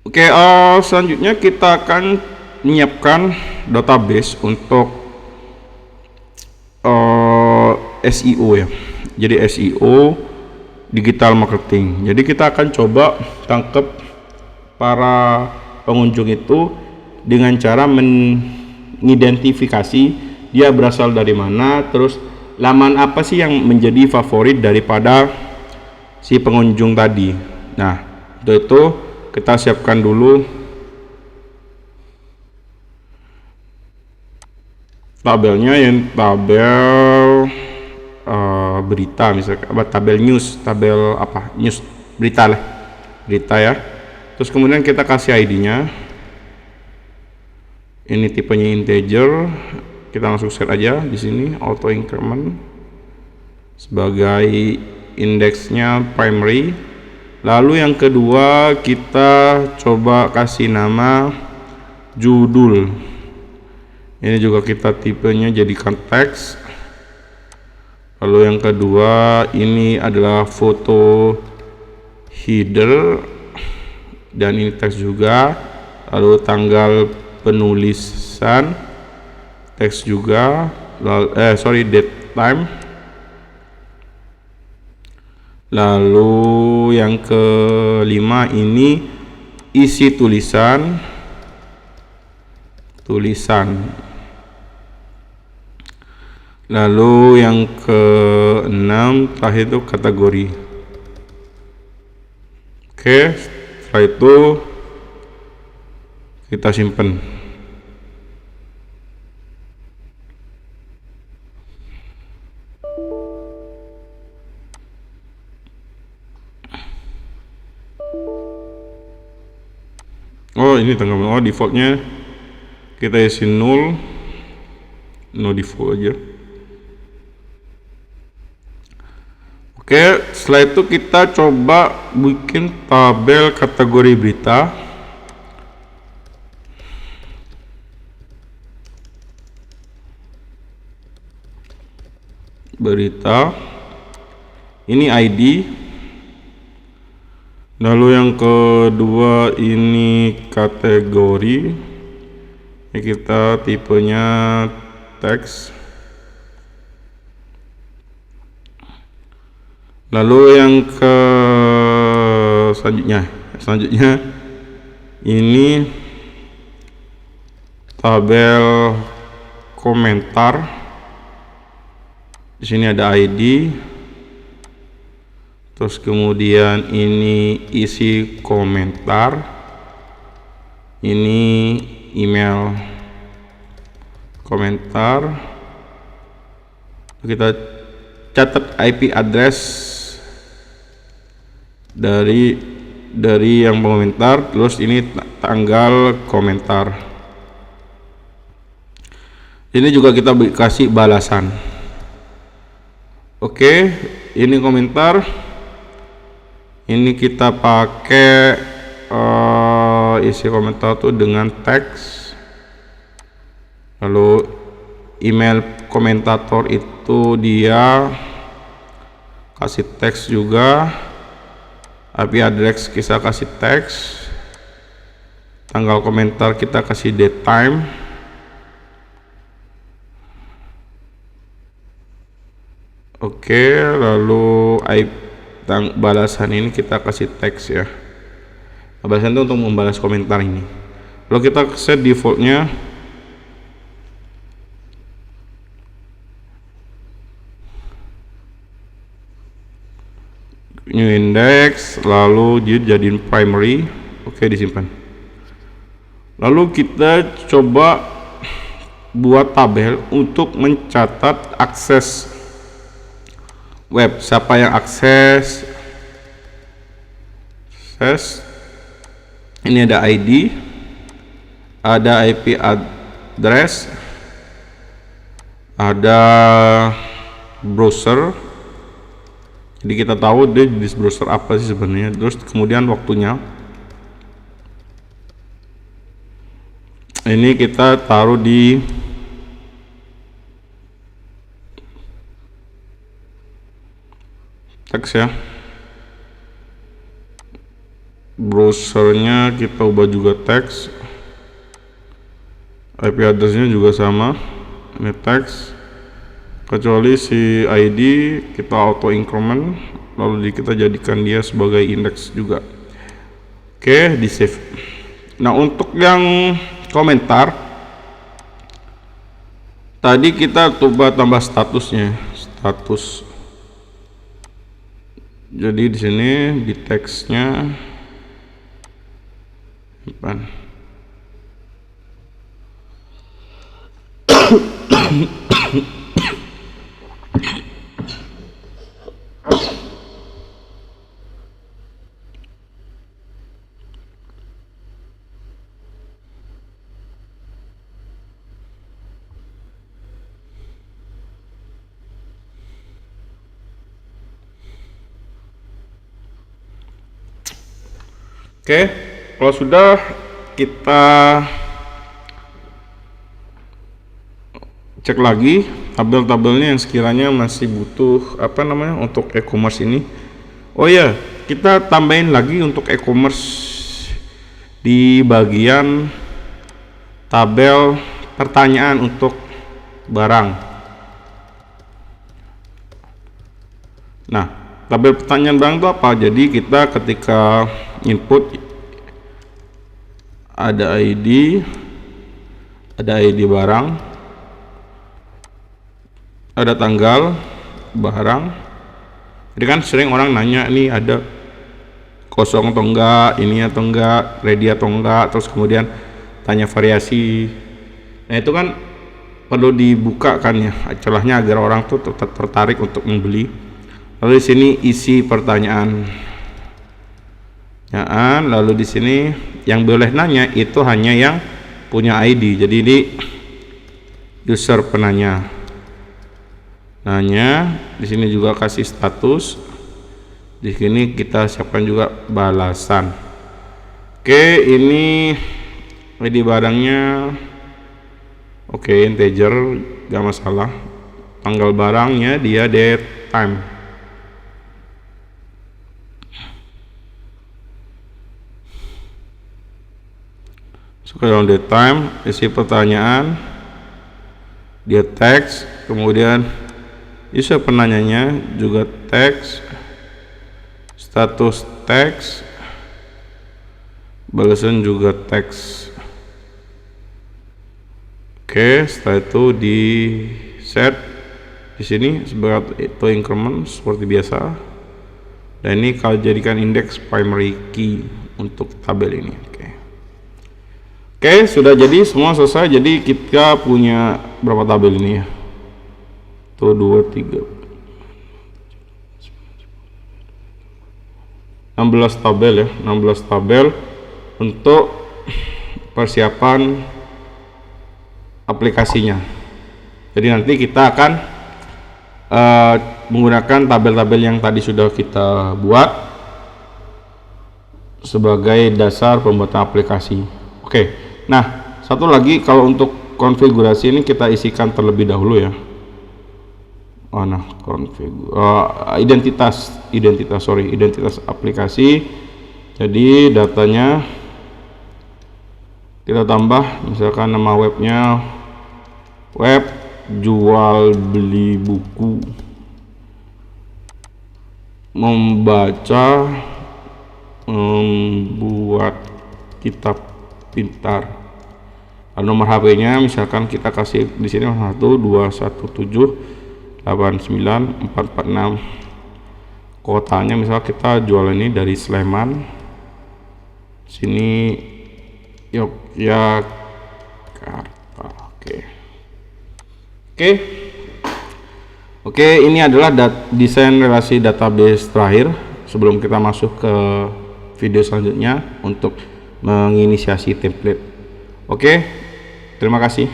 Oke, selanjutnya kita akan menyiapkan database untuk SEO ya. Jadi SEO digital marketing. Jadi kita akan coba tangkap para pengunjung itu dengan cara mengidentifikasi dia berasal dari mana, terus laman apa sih yang menjadi favorit daripada si pengunjung tadi. Nah, untuk itu kita siapkan dulu tabelnya, yang tabel berita misalkan, tabel news, tabel apa, news, berita lah, berita ya. Terus kemudian kita kasih ID-nya, ini tipenya integer, kita langsung set aja di sini auto increment sebagai indeksnya primary. Lalu yang kedua kita coba kasih nama judul, ini juga kita tipenya jadikan teks. Lalu yang kedua ini adalah foto header dan ini teks juga. Lalu tanggal penulisan teks juga, date time. Lalu yang kelima ini isi tulisan. Lalu yang keenam terakhir itu kategori. Oke, setelah itu kita simpan. Oh, ini tanggal defaultnya kita isi null, no default aja. Oke, setelah itu kita coba bikin tabel kategori berita. Ini ID. Lalu yang kedua ini kategori. Ini kita tipenya teks. Lalu yang selanjutnya ini tabel komentar. Di sini ada ID. Terus kemudian ini isi komentar. Ini email komentar. Kita catat IP address dari yang komentar, terus ini tanggal komentar. Ini juga kita kasih balasan. Oke, ini komentar. Ini kita pakai isi komentar tuh dengan teks. Lalu email komentator itu dia kasih teks juga. IP address kita kasih teks. Tanggal komentar kita kasih date time. Oke, lalu balasan ini kita kasih teks ya. Balasan itu untuk membalas komentar ini. Lalu kita set defaultnya new index, lalu jadiin primary. Oke, disimpan. Lalu kita coba buat tabel untuk mencatat akses web, siapa yang akses. Ini ada ID, ada IP address, ada browser. Jadi kita tahu dia di browser apa sih sebenarnya. Terus kemudian waktunya. Ini kita taruh di teks ya. browsernya kita ubah juga teks, IP addressnya juga sama, ini teks, kecuali si ID kita auto increment, lalu kita jadikan dia sebagai indeks juga. Oke, di save. Nah, untuk yang komentar tadi kita coba tambah statusnya, status. Jadi di sini di teksnya depan. Oke, kalau sudah kita cek lagi tabel-tabelnya yang sekiranya masih butuh untuk e-commerce ini. Oh ya, kita tambahin lagi untuk e-commerce di bagian tabel pertanyaan untuk barang. Nah, tabel pertanyaan barang itu apa? Jadi kita ketika input ada ID barang, ada tanggal barang. Jadi kan sering orang nanya nih ada kosong atau enggak, ini atau enggak, ready atau enggak, terus kemudian tanya variasi. Nah, itu kan perlu dibuka kan ya celahnya agar orang tuh tetap tertarik untuk membeli. Lalu di sini isi pertanyaan. Lalu di sini yang boleh nanya itu hanya yang punya ID. Jadi ini user penanya. Nanya, di sini juga kasih status. Di sini kita siapkan juga balasan. Oke, ini ID barangnya. Oke, integer, gak masalah. Tanggal barangnya dia date time. Kalau date time, isi pertanyaan, dia teks, kemudian user penanyanya juga teks, status teks, balasan juga teks. Oke, setelah itu di set di sini sebagai auto increment seperti biasa. Dan ini kalau jadikan indeks primary key untuk tabel ini. Oke, sudah jadi semua selesai. Jadi kita punya berapa tabel ini ya? Tuh 2, 3, 16 tabel ya, 16 tabel untuk persiapan aplikasinya. Jadi nanti kita akan menggunakan tabel-tabel yang tadi sudah kita buat sebagai dasar pembuatan aplikasi. Oke. Nah, satu lagi, kalau untuk konfigurasi ini kita isikan terlebih dahulu ya. Identitas aplikasi. Jadi datanya kita tambah, misalkan nama webnya web jual beli buku, membaca, membuat kitab pintar. Nomor HP-nya misalkan kita kasih di sini 121789446. Kotanya misal kita jual ini dari Sleman, sini Yogyakarta. Oke, ini adalah desain relasi database terakhir sebelum kita masuk ke video selanjutnya untuk menginisiasi template. Oke, terima kasih.